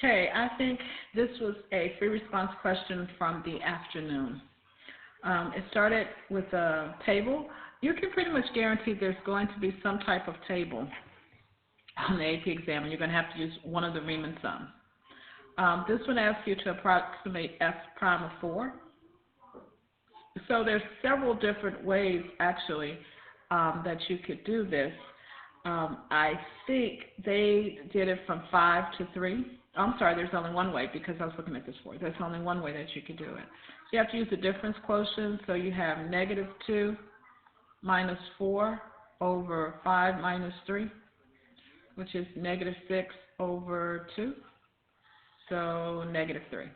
Okay, I think this was a free response question from the afternoon. It started with a table. You can pretty much guarantee there's going to be some type of table on the AP exam, and you're going to have to use one of the Riemann sums. This one asks you to approximate f prime of 4. So there's several different ways, actually, that you could do this. I think they did it from 5 to 3. I'm sorry, there's only one way because I was looking at this for you. There's only one way that you could do it. So you have to use the difference quotient. So you have -2 minus 4 over 5 minus 3, which is -6 over 2. So -3.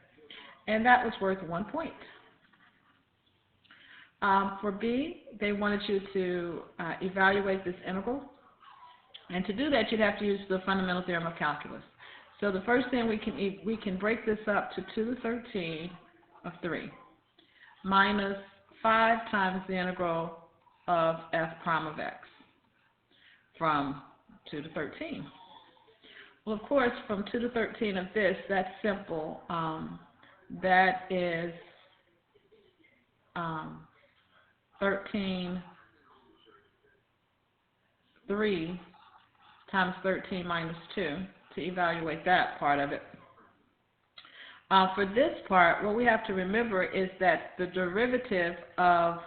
And that was worth 1 point. For B, they wanted you to evaluate this integral. And to do that, you'd have to use the fundamental theorem of calculus. So the first thing we can break this up to 2 to the 13 of 3 minus 5 times the integral of f prime of x from 2 to 13. Well, of course, from 2 to 13 of this, that's simple. That is 3 times 13 minus 2 to evaluate that part of it. For this part, what we have to remember is that the derivative of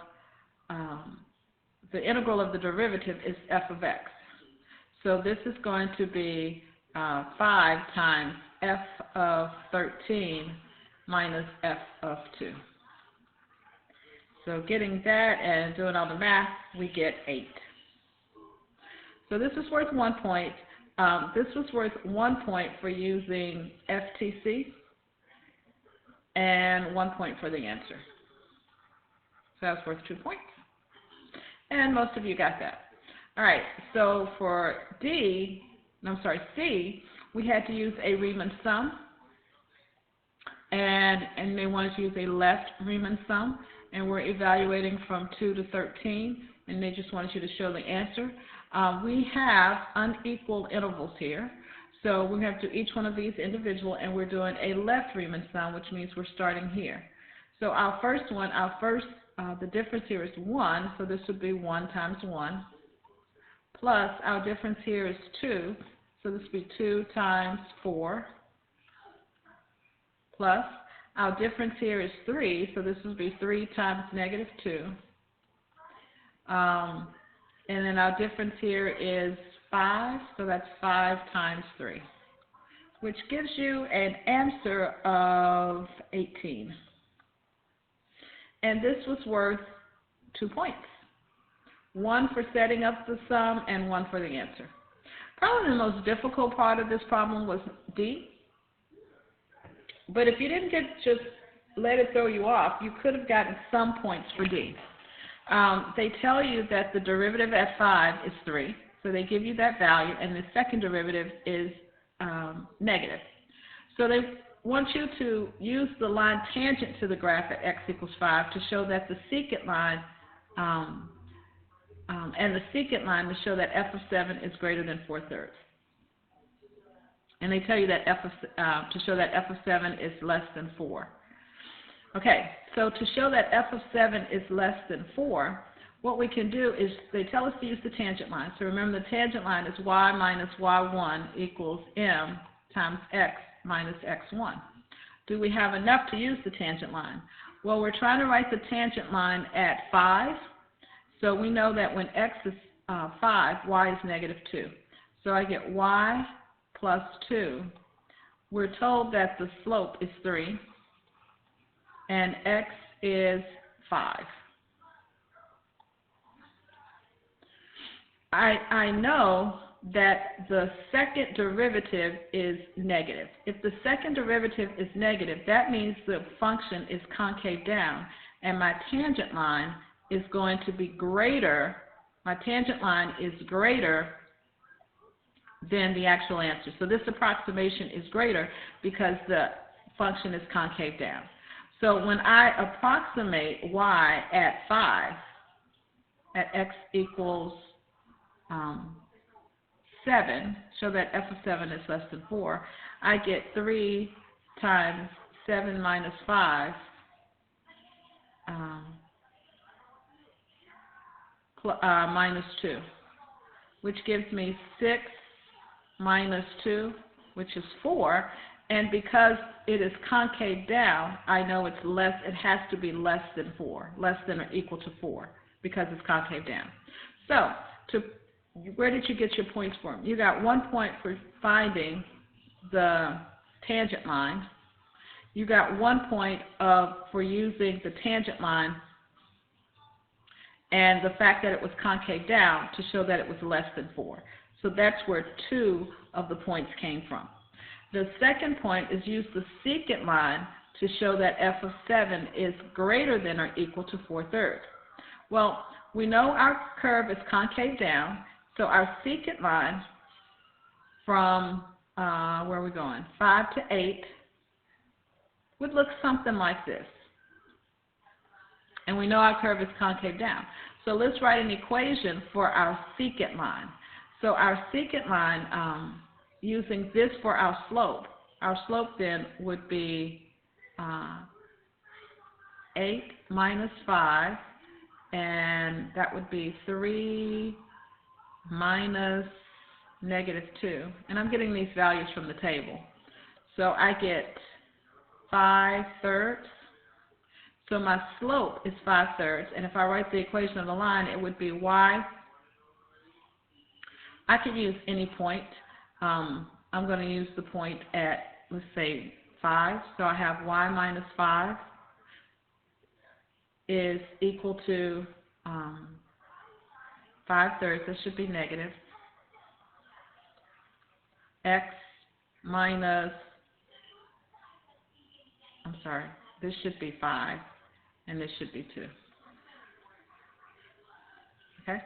the integral of the derivative is f of x. So this is going to be 5 times f of 13 minus f of 2. So getting that and doing all the math, we get 8. So this is worth 1 point. This was worth 1 point for using FTC and 1 point for the answer. So that's worth 2 points. And most of you got that. All right, so for C, we had to use a Riemann sum. And they wanted to use a left Riemann sum. And we're evaluating from 2 to 13. And they just wanted you to show the answer. We have unequal intervals here. So we have to do each one of these individual, and we're doing a left Riemann sum, which means we're starting here. So our first one, the difference here is 1, so this would be 1 times 1, plus our difference here is 2, so this would be 2 times 4, plus our difference here is 3, so this would be 3 times -2. And then our difference here is 5, so that's 5 times 3, which gives you an answer of 18. And this was worth 2 points. 1 for setting up the sum and 1 for the answer. Probably the most difficult part of this problem was D. But if you didn't just let it throw you off, you could have gotten some points for D. They tell you that the derivative at 5 is 3, so they give you that value, and the second derivative is negative. So they want you to use the line tangent to the graph at x equals 5 to show that the secant line, and the secant line to show that f of 7 is greater than 4/3. And they tell you that to show that f of 7 is less than 4. Okay, so to show that f of 7 is less than 4, what we can do is they tell us to use the tangent line. So remember, the tangent line is y minus y1 equals m times x minus x1. Do we have enough to use the tangent line? Well, we're trying to write the tangent line at 5. So we know that when x is 5, y is -2. So I get y plus 2. We're told that the slope is 3. And x is 5. I know that the second derivative is negative. If the second derivative is negative, that means the function is concave down, and my tangent line is going to be greater. My tangent line is greater than the actual answer. So this approximation is greater because the function is concave down. So when I approximate y at 5, at x equals 7, show that f of 7 is less than 4, I get 3 times 7 minus 5 minus 2, which gives me 6 minus 2, which is 4. And because it is concave down, I know it's less. It has to be less than 4, less than or equal to 4, because it's concave down. So, where did you get your points from? You got 1 point for finding the tangent line. You got 1 point for using the tangent line and the fact that it was concave down to show that it was less than 4. So that's where 2 of the points came from. The second point is use the secant line to show that f of 7 is greater than or equal to 4/3. Well, we know our curve is concave down, so our secant line from, where are we going, 5 to 8 would look something like this. And we know our curve is concave down. So let's write an equation for our secant line. So our secant line, using this for our slope then would be 8 minus 5, and that would be 3 minus negative 2. And I'm getting these values from the table. So I get 5/3. So my slope is 5/3, and if I write the equation of the line, it would be y. I could use any point. I'm going to use the point at, let's say, 5. So I have y minus 5 is equal to 5/3. This should be negative. X minus, this should be 5, and this should be 2. Okay?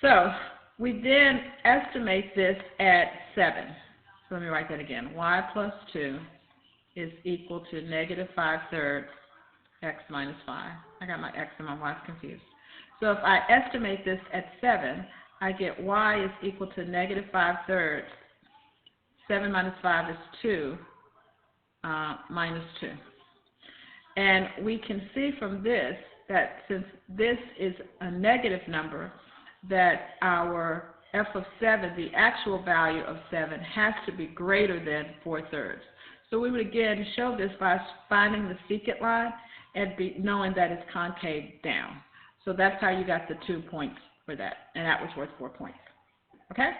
So we then estimate this at 7. So let me write that again. Y plus 2 is equal to negative 5/3 x minus 5. I got my x and my y confused. So if I estimate this at 7, I get y is equal to negative 5/3. 7 minus 5 is 2 minus 2. And we can see from this that since this is a negative number, that our f of 7, the actual value of 7, has to be greater than 4/3. So we would again show this by finding the secant line and knowing that it's concave down. So that's how you got the 2 points for that, and that was worth 4 points. Okay?